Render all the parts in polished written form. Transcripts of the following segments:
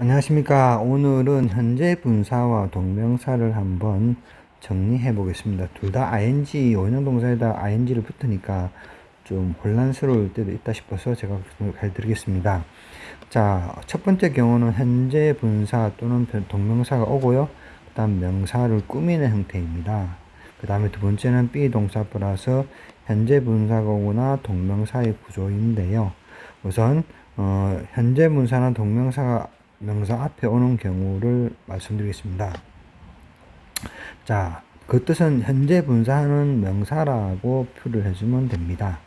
안녕하십니까. 오늘은 현재 분사와 동명사를 한번 정리해 보겠습니다. 둘 다 ing, 원형 동사에다 ing를 붙으니까 좀 혼란스러울 때도 있다 싶어서 제가 해드리겠습니다. 자, 첫 번째 경우는 현재 분사 또는 동명사가 오고요. 그 다음 명사를 꾸미는 형태입니다. 그 다음에 두 번째는 비동사 플러스 현재 분사가 오거나 동명사의 구조인데요. 우선 현재 분사나 동명사가 명사 앞에 오는 경우를 말씀드리겠습니다. 자, 그 뜻은 현재 분사하는 명사라고 표를 해주면 됩니다.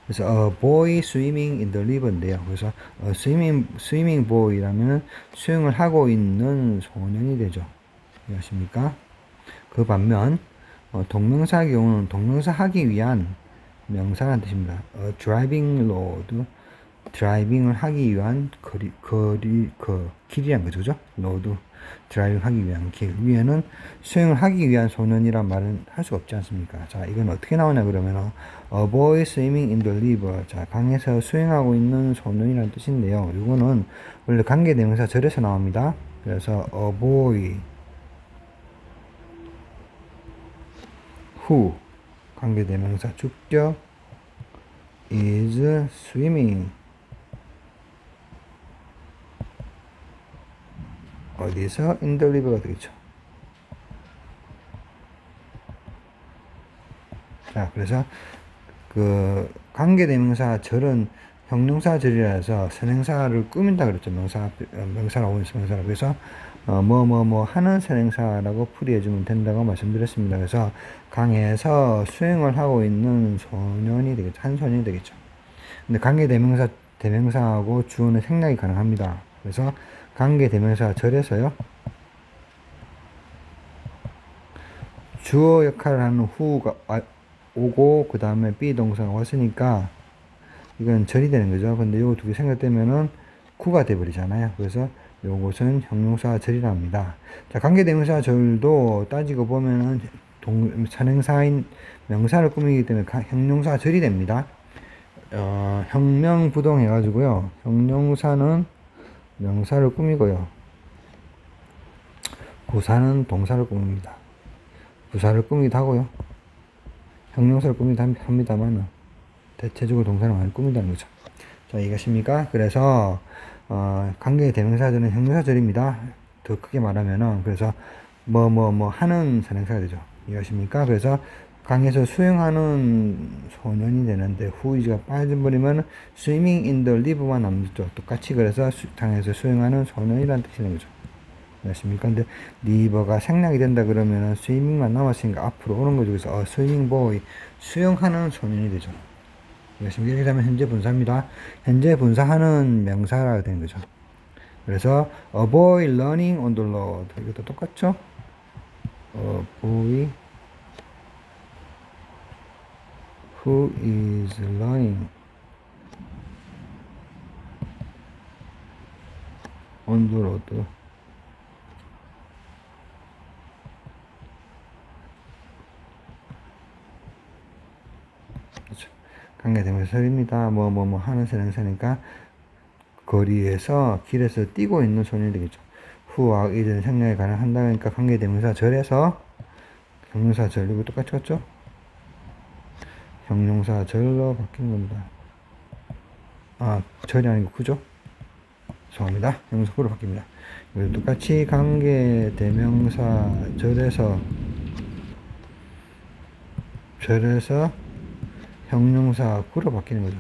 그래서 a boy swimming in the river인데요. 그래서 swimming boy라면 수영을 하고 있는 소년이 되죠. 이해하십니까? 그 반면 동명사의 경우는 동명사 하기 위한 명사라는 뜻입니다. driving load, 드라이빙을 하기 위한 길이란 거죠. 그죠? 로드, 드라이빙 하기 위한 길. 위에는 수영을 하기 위한 소년이란 말은 할 수 없지 않습니까? 자, 이건 어떻게 나오냐 그러면 a boy swimming in the river. 자, 강에서 수영하고 있는 소년이라는 뜻인데요. 이거는 원래 관계대명사 절에서 나옵니다. 그래서 a boy who 관계대명사 주격 is swimming 어디서? in the river가 되겠죠. 자, 그래서 그 관계대명사 절은 형용사 절이라서 선행사를 꾸민다 그랬죠. 명사가 오면서 명사라. 그래서 뭐 하는 선행사라고 풀이해주면 된다고 말씀드렸습니다. 그래서 강에서 수영을 하고 있는 소년이 되겠죠. 한 소년이 되겠죠. 근데 대명사하고 주어는 생략이 가능합니다. 그래서 관계대명사 절에서요. 주어 역할을 하는 who가 오고 그 다음에 비동사가 왔으니까 이건 절이 되는 거죠. 근데 요거 두 개 생략되면은 구가 돼버리잖아요. 그래서 요것은 형용사 절이라 합니다. 자, 관계대명사 절도 따지고 보면은 선행사인 명사를 꾸미기 때문에 형용사 절이 됩니다. 형명부동 해가지고요. 형용사는 명사를 꾸미고요. 부사는 동사를 꾸밉니다. 부사를 꾸미기도 하고요. 형용사를 꾸미기도 합니다만 대체적으로 동사를 많이 꾸민다는 거죠. 자, 이해가십니까? 그래서 관계대명사절은 형용사절입니다. 더 크게 말하면은 그래서 뭐 하는 선행사가 되죠. 이해가십니까? 그래서 강에서 수영하는 소년이 되는데 후이즈가 빠져버리면 swimming in the river만 남죠. 똑같이 그래서 강에서 수영하는 소년이라는 뜻이 되는 거죠. 이해가십니까? 근데 리버가 생략이 된다 그러면은 swimming만 남았으니까 앞으로 오는 거죠. 그래서 swimming boy 수영하는 소년이 되죠. 이렇게 되면 현재 분사입니다. 현재 분사하는 명사라고 되는 거죠. 그래서 a boy learning on the road 이것도 똑같죠? a boy who is learning on the road 그렇죠. 관계대명사입니다. 뭐 하는 선행사니까 거리에서 길에서 뛰고 있는 소년이 되겠죠. 후와 이전 생략이 가능한다니까 관계대명사 절에서 형용사 절 이거 똑같이 같죠? 형용사 절로 바뀌는 겁니다. 절이 아니고 구죠? 죄송합니다. 형용사 구로 바뀝니다. 이거 똑같이 관계대명사 절에서 형용사 구로 바뀌는 거죠.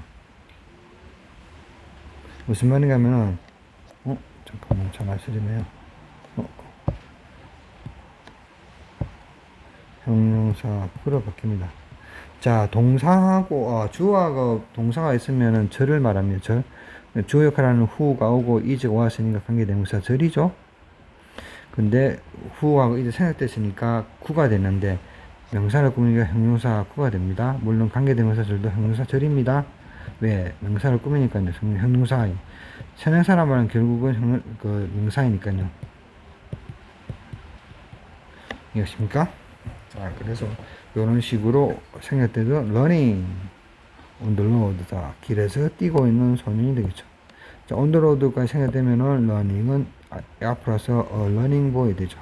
무슨 말인가 하면은 잠깐만 잘 안 쓰지네요. 형용사 구로 바뀝니다. 자, 동사하고 주어하고 동사가 있으면은 절을 말합니다. 절. 주어 역할하는 who가 오고 is가 왔으니까 관계대명사 절이죠. 근데 who하고 is 생략됐으니까 구가 됐는데 명사를 꾸미니까 형용사 구가 됩니다. 물론 관계대명사 절도 형용사 절입니다. 왜? 명사를 꾸미니까요. 형용사. 선행사란 말은 결국은 명사이니까요. 이해하십니까? 자, 그래서 이런 식으로 생략 때도 running on the road, 길에서 뛰고 있는 소년이 되겠죠. 자, on the road까지 생략되면은 learning은 앞으로서 learning boy 되죠.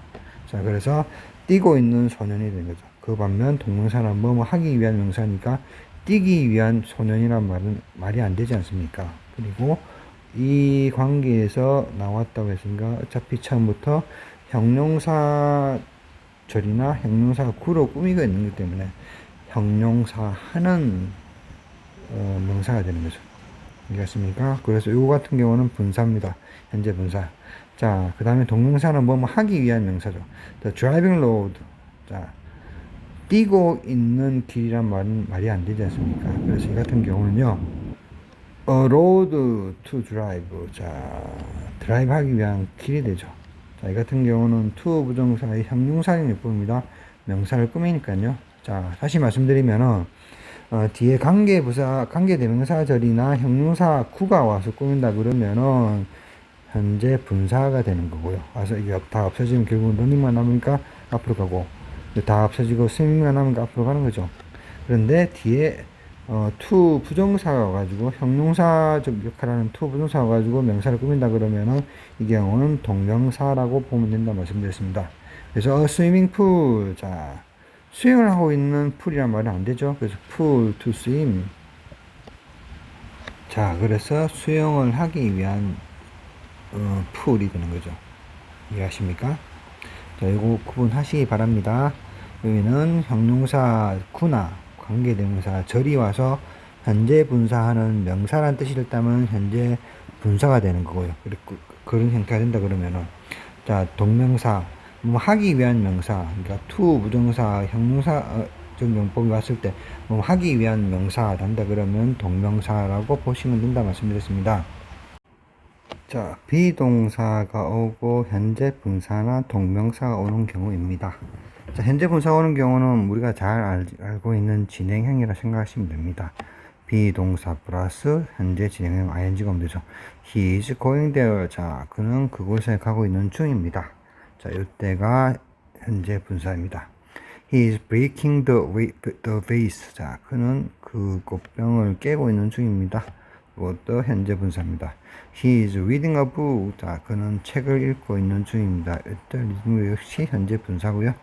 자, 그래서 뛰고 있는 소년이 되는 거죠. 그 반면 동명사는 뭐뭐 하기 위한 명사니까 뛰기 위한 소년이란 말은 말이 안 되지 않습니까? 그리고 이 관계에서 나왔다고 했으니까 어차피 처음부터 형용사 절이나 형용사 구로 꾸미고 있는 것 때문에 형용사 하는 명사가 되는 거죠. 이해했습니까? 그래서 요거 같은 경우는 분사입니다. 현재 분사. 자, 그 다음에 동명사는 뭐뭐 하기 위한 명사죠. The driving road. 자, 뛰고 있는 길이란 말은 말이 안 되지 않습니까? 그래서 이 같은 경우는요, a road to drive. 자, 드라이브 하기 위한 길이 되죠. 자, 이 같은 경우는 to 부정사의 형용사인 요법입니다. 명사를 꾸미니까요. 자, 다시 말씀드리면은, 뒤에 관계부사, 관계대명사절이나 형용사 구가 와서 꾸민다 그러면은, 현재 분사가 되는 거고요. 와서 이게 다 없어지면 결국은 러닝만 남으니까 앞으로 가고, 다 없어지고 스윙만 남으니까 앞으로 가는 거죠. 그런데 뒤에 to 부정사가 와가지고 형용사적 역할하는 to 부정사가 와가지고 명사를 꾸민다 그러면은 이 경우는 동명사라고 보면 된다 말씀드렸습니다. 그래서 swimming pool. 자, 수영을 하고 있는 풀이란 말은 안 되죠. 그래서 pool to swim. 자, 그래서 수영을 하기 위한 풀이 되는 거죠. 이해하십니까? 자, 이거 구분하시기 바랍니다. 여기는 형용사 구나 관계대명사 절이 와서 현재 분사하는 명사란 뜻이 있다면 현재 분사가 되는 거고요. 그리고 그런 형태가 된다 그러면은, 자, 동명사 뭐 하기 위한 명사, 그러니까 to 부정사 형용사 정용법이 왔을 때 뭐 하기 위한 명사 단다 그러면 동명사라고 보시면 된다 말씀드렸습니다. 자, 비동사가 오고 현재 분사나 동명사가 오는 경우입니다. 자, 현재 분사가 오는 경우는 우리가 잘 알고 있는 진행형이라 생각하시면 됩니다. 비동사 플러스 현재 진행형 ing가 오면 되죠. He is going there. 자, 그는 그곳에 가고 있는 중입니다. 자, 이때가 현재 분사입니다. He is breaking the vase. 자, 그는 그 꽃병을 깨고 있는 중입니다. 그것도 현재 분사입니다. He is reading a book. 자, 그는 책을 읽고 있는 중입니다. 이때 리딩 역시 현재 분사고요.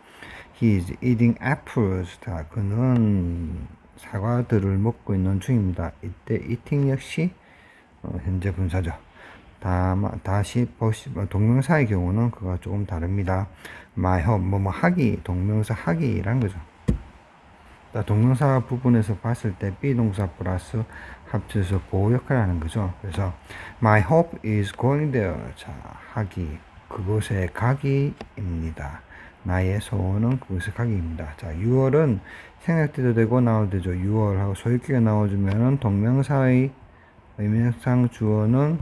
He is eating apples. 자, 그는 사과들을 먹고 있는 중입니다. 이때 eating 역시 현재 분사죠. 다시 동명사의 경우는 그가 조금 다릅니다. my help, 뭐뭐 하기, 동명사 하기라는 거죠. 동명사 부분에서 봤을 때 비동사 플러스 합쳐서 보호 역할을 하는 거죠. 그래서 my hope is going there. 자, 하기, 그곳에 가기입니다. 나의 소원은 그곳에 가기입니다. 자, 6월은 생략돼도 되고 나와도 되죠. 6월하고 소유격이 나와주면은 동명사의 의미상 주어는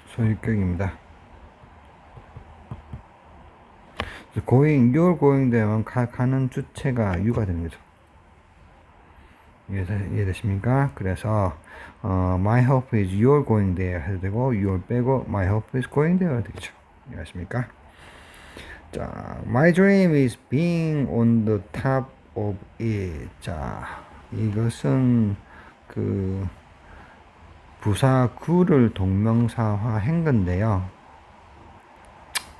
소유격입니다. going, you're going 되면 가는 주체가 you가 되는 거죠. 이해되십니까? 그래서 my hope is you're going there 해도 되고 you're 빼고 my hope is going there 해도 되겠죠. 이해하십니까? 자, my dream is being on the top of it. 자, 이것은 그 부사 구를 동명사화한 건데요.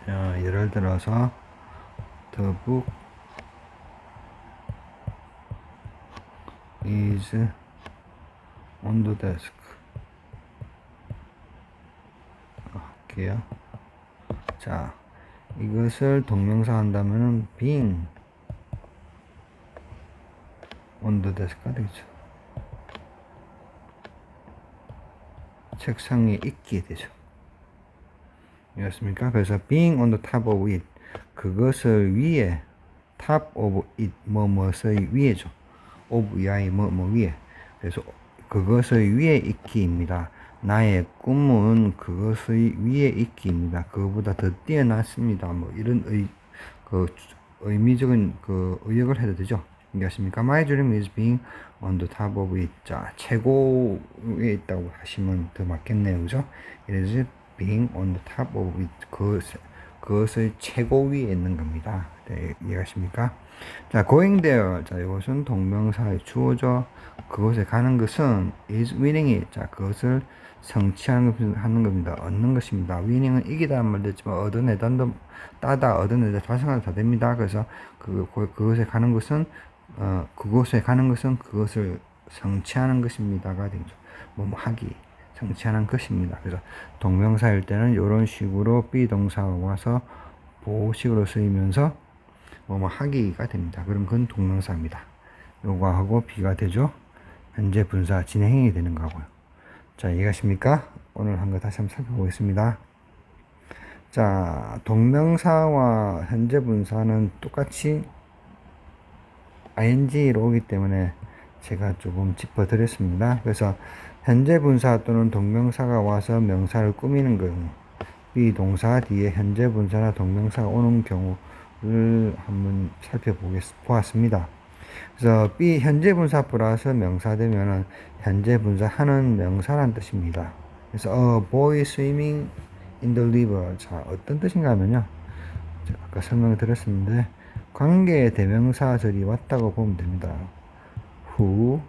예를 들어서 the book is on the desk. 할게요. 자, 이것을 동명사 한다면은 being on the desk가 되겠죠. 책상에 있게 되죠. 이해했습니까? 그래서 being on the top of it, 그것을 위에, top of it, 뭐뭐의 위에죠. of 이하의 뭐 위에. 그래서 그것의 위에 있기입니다. 나의 꿈은 그것의 위에 있기입니다. 그거보다 더 뛰어났습니다. 뭐 이런 의미적인 의역을 해도 되죠. 이해하십니까? My dream is being on the top of it. 자, 최고에 있다고 하시면 더 맞겠네요. 그죠? 이래서 being on the top of it. 그것의 최고 위에 있는 겁니다. 네, 이해가십니까? 자, going there. 자, 이것은 동명사의 주어죠. 그곳에 가는 것은 is winning이. 자, 그것을 성취하는 겁니다. 얻는 것입니다. winning은 이기다 말됐지만 얻어내다도 따다 얻어내다 발생하다 다 됩니다. 그래서 그것에 가는 것은 그곳에 가는 것은 그것을 성취하는 것입니다가 되죠. 뭐 하기. 성취하는 것입니다. 그래서 동명사일 때는 이런 식으로 be 동사가 와서 보호식으로 쓰이면서 뭐뭐 하기가 됩니다. 그럼 그건 동명사입니다. 요거하고 비가 되죠. 현재 분사 진행이 되는 거고요. 자, 이해가십니까? 오늘 한 거 다시 한번 살펴보겠습니다. 자, 동명사와 현재 분사는 똑같이 ing로 오기 때문에 제가 조금 짚어드렸습니다. 그래서 현재 분사 또는 동명사가 와서 명사를 꾸미는 경우, 비동사 뒤에 현재 분사나 동명사가 오는 경우를 한번 살펴보았습니다. 그래서 현재 분사 플러스 명사 되면은 현재 분사 하는 명사란 뜻입니다. 그래서 a boy swimming in the river. 자, 어떤 뜻인가 하면요. 제가 아까 설명을 드렸었는데 관계 대명사절이 왔다고 보면 됩니다. Who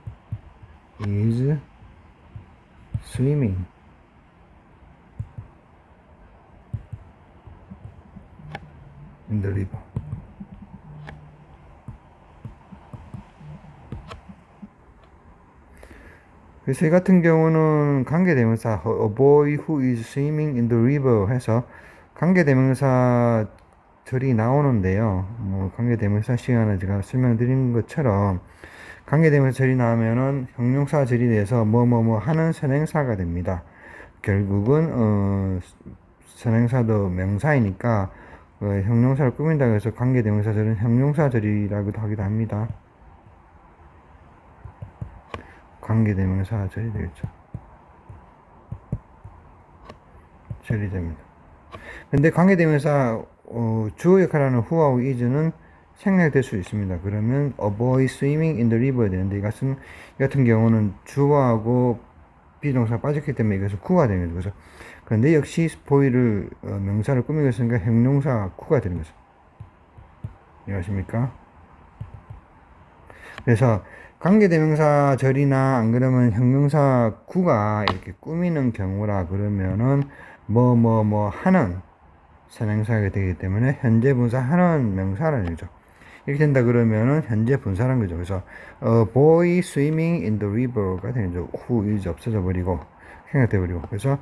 is swimming? in the river. 그래서 이 같은 경우는 관계대명사 a boy who is swimming in the river 해서 관계대명사 절이 나오는데요. 관계대명사 시간에 제가 설명드린 것처럼 관계대명사 절이 나오면은 형용사 절이 돼서 뭐뭐뭐 하는 선행사가 됩니다. 결국은 선행사도 명사이니까 형용사를 꾸민다고 해서 관계대명사 절은 형용사 절이라고도 하기도 합니다. 관계대명사 절이 되겠죠. 절이 됩니다. 근데 관계대명사 주어 역할하는 who하고 is는 생략될 수 있습니다. 그러면 a boy swimming in the river 되는데 이 같은 경우는 주어하고 비동사가 빠졌기 때문에 이것은 구가 되는 거죠. 그런데 역시 boy를 명사를 꾸미고 있으니까 형용사 구가 되는 거죠. 이해하십니까? 그래서 관계대명사 절이나 안 그러면 형용사 구가 이렇게 꾸미는 경우라 그러면은 뭐 하는 선행사가 되기 때문에 현재 분사 하는 명사라는 거죠. 이렇게 된다 그러면은 현재 분사라는 거죠. 그래서 boy swimming in the river가 되는 거죠. who is 없어져 버리고 생략돼 버리고 그래서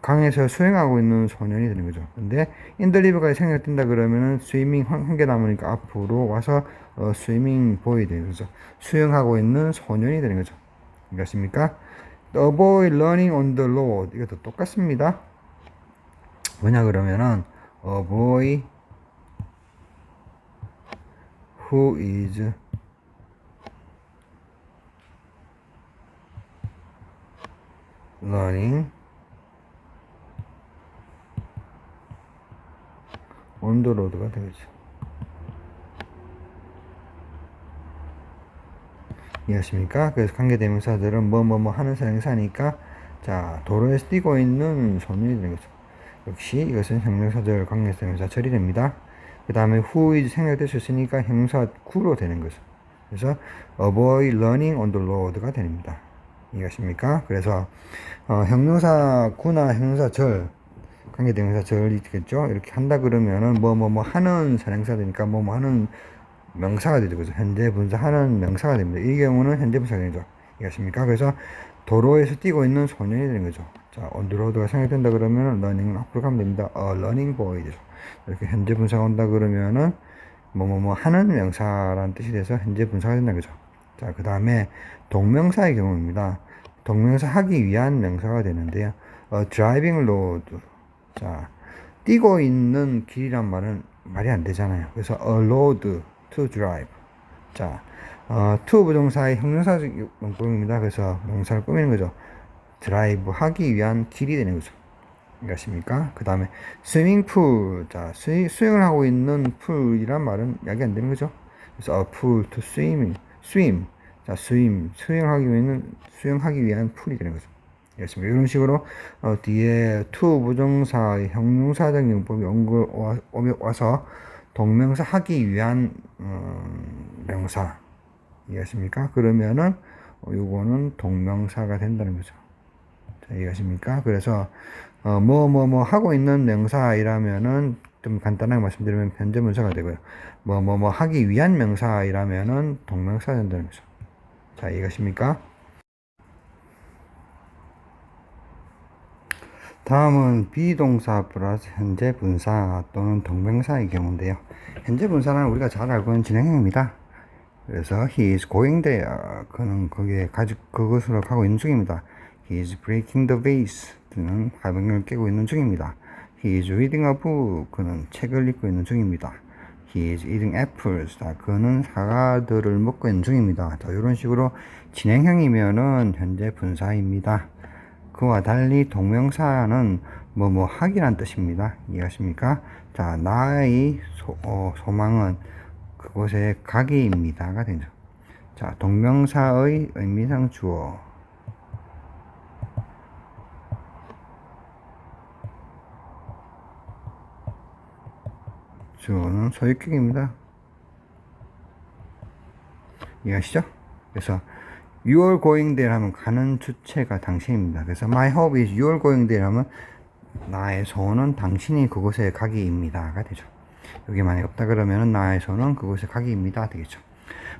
강에서 수영하고 있는 소년이 되는 거죠. 근데 in the river까지 생략된다 그러면은 swimming 한 개 남으니까 앞으로 와서 swimming boy 되는 거죠. 수영하고 있는 소년이 되는 거죠. 이해하십니까? The boy running on the road 이것도 똑같습니다. 뭐냐 그러면은 a boy who is running on the road가 되겠죠. 이해하십니까? 그래서 관계대명사들은 뭐뭐뭐 하는 선행사니까 자 도로에서 뛰고 있는 소년이 되는 거죠. 역시 이것은 형용사절 관계대명사 절이 됩니다. 그 다음에 who is 생략될 수 있으니까 형용사 구로 되는 거죠. 그래서 a boy running on the road가 됩니다. 이해하십니까? 그래서 형용사 구나 형용사 절 관계대명사 절이 있겠죠. 이렇게 한다 그러면은 뭐뭐 하는 선행사 되니까 뭐뭐 하는 명사가 되죠. 그죠? 현재 분사 하는 명사가 됩니다. 이 경우는 현재 분사가 되죠. 이해하십니까? 그래서 도로에서 뛰고 있는 소년이 되는 거죠. 자, on the road가 생략된다 그러면은 running은 앞으로 가면 됩니다. a running boy 되죠. 이렇게 현재 분사가 온다 그러면은 뭐뭐뭐 하는 명사라는 뜻이 돼서 현재 분사가 된다는 거죠. 자, 그 다음에 동명사의 경우입니다. 동명사 하기 위한 명사가 되는데요. driving road. 자, 뛰고 있는 길이란 말은 말이 안 되잖아요. 그래서 a road to drive. 자, to 부동사의 형용사적 용법입니다. 그래서 명사를 꾸미는 거죠. 드라이브 하기 위한 길이 되는 거죠. 이해하십니까? 그 다음에 스위밍 풀. 자, 수영을 하고 있는 풀이란 말은 약이 안 되는 거죠. 그래서 a pool to swim. 자, 수영하기 위한 풀이 되는 거죠. 이해하십니까? 이런 식으로 뒤에 to 부정사의 형용사적 용법이 와서 동명사 하기 위한 명사 이해하십니까? 그러면은 요거는 동명사가 된다는 거죠. 자, 이해하십니까? 그래서 뭐 하고 있는 명사이라면은 좀 간단하게 말씀드리면 현재분사가 되고요. 뭐 하기 위한 명사이라면은 동명사가 된다는 거죠. 자, 이해하십니까? 다음은 비동사 플러스 현재 분사 또는 동명사의 경우인데요. 현재 분사는 우리가 잘 알고 있는 진행형입니다. 그래서 he is going there. 그는 거기에 그것으로 가고 있는 중입니다. He is breaking the vase. 그는 화병을 깨고 있는 중입니다. He is reading a book. 그는 책을 읽고 있는 중입니다. He is eating apples. 그는 사과들을 먹고 있는 중입니다. 자, 이런 식으로 진행형이면은 현재 분사입니다. 그와 달리 동명사는 뭐 하기란 뜻입니다. 이해하십니까? 자, 나의 소망은 그곳에 가기입니다가 되죠. 자, 동명사의 의미상 주어. 주어는 소유격입니다. 이해하시죠? 그래서 You're going there 하면 가는 주체가 당신입니다. 그래서 My hope is you're going there 하면 나의 소원은 당신이 그곳에 가기입니다가 되죠. 여기 만약에 없다 그러면 나의 소원은 그곳에 가기입니다 되겠죠.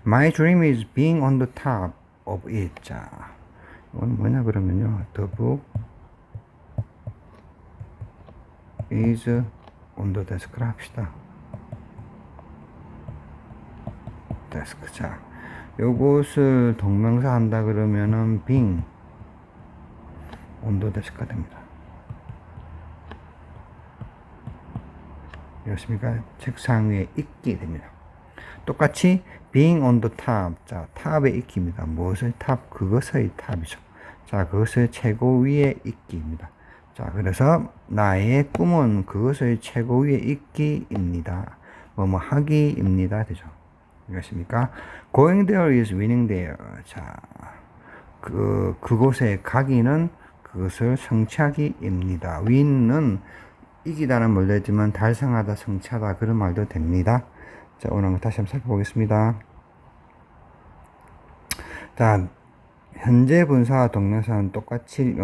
My dream is being on the top of it. 자, 이건 뭐냐 그러면요. The book is on the desk를 합시다. 데스크. 자, 요것을 동명사 한다 그러면은 being on the desk가 됩니다. 이렇습니까? 책상 위에 있게 됩니다. 똑같이 being on the top. 자, 탑에 있기입니다. 무엇을 탑? 그것의 탑이죠. 자, 그것을 최고 위에 있기입니다. 자, 그래서 나의 꿈은 그것의 최고 위에 있기입니다. 뭐 하기입니다. 되죠. 이것입니까? Going there is winning there. 자, 그곳에 가기는 그것을 성취하기입니다. win은 이기다는 말도 했지만 달성하다, 성취하다 그런 말도 됩니다. 자, 오늘 다시 한번 살펴보겠습니다. 자, 현재 분사와 동명사는 똑같이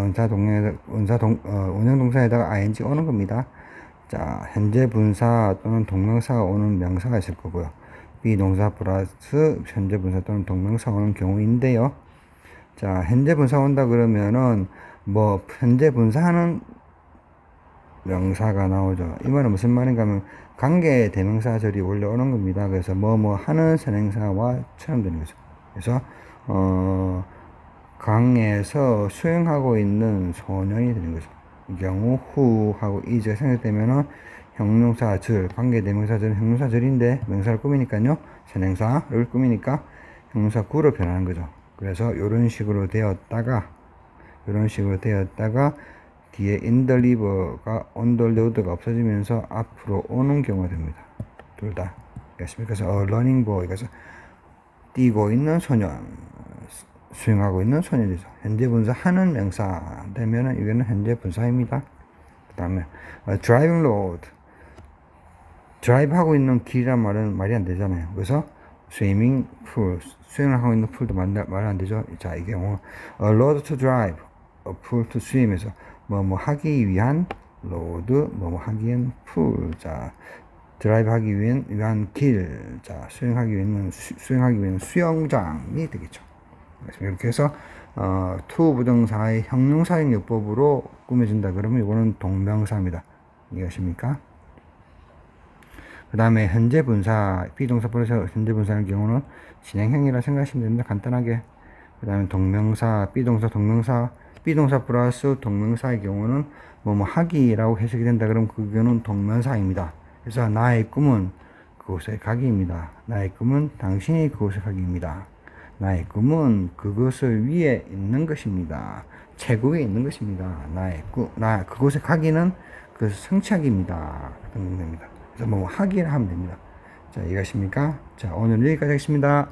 운영동사에다가 ing 오는 겁니다. 자, 현재 분사 또는 동명사가 오는 명사가 있을 거고요. 비동사 플러스 현재 분사 또는 동명사 오는 경우인데요. 자, 현재 분사 온다 그러면은 뭐 현재 분사하는 명사가 나오죠. 이 말은 무슨 말인가 하면 관계 대명사절이 원래 오는 겁니다. 그래서 뭐 하는 선행사와 처럼 되는 거죠. 그래서 강에서 수영하고 있는 소년이 되는 거죠. 이 경우 who하고 is가 생략되면은 형용사 절, 관계 대명사절은 형용사 절인데 명사를 꾸미니까요. 선행사를 꾸미니까 형용사 구로 변하는 거죠. 그래서 이런 식으로 되었다가 뒤에 in the river가 on the road가 없어지면서 앞으로 오는 경우가 됩니다. 둘 다. 그래서 running boy, 그래서 뛰고 있는 소년, 수영하고 있는 소년이죠. 현재 분사 하는 명사 되면은 이거는 현재 분사입니다. 그 다음에 driving road, 드라이브 하고 있는 길이란 말은 말이 안 되잖아요. 그래서 swimming pool, 수영을 하고 있는 풀도 말 안 되죠. 자, 이 경우 a road to drive, a pool to swim에서 뭐 하기 위한 로드, 뭐 하기 위한 풀. 자, 드라이브 하기 위한 길. 자, 수영하기 위한 수영장이 되겠죠. 이렇게 해서 to 부정사의 형용사형 요법으로 꾸며진다 그러면 이거는 동명사입니다. 이해하십니까? 그 다음에 현재 분사, 비동사 플러스 현재 분사의 경우는 진행형이라 생각하시면 됩니다. 간단하게. 그 다음에 동명사, 비동사 플러스 동명사의 경우는 뭐 하기라고 해석이 된다 그러면 그거는 동명사입니다. 그래서 나의 꿈은 그곳에 가기입니다. 나의 꿈은 당신이 그곳에 가기입니다. 나의 꿈은 그것을 위에 있는 것입니다. 최고에 있는 것입니다. 그곳에 가기는 그 성취하기입니다. 됩니다. 그래서 뭐 하기를 하면 됩니다. 자, 이해가십니까? 자, 오늘 여기까지 하겠습니다.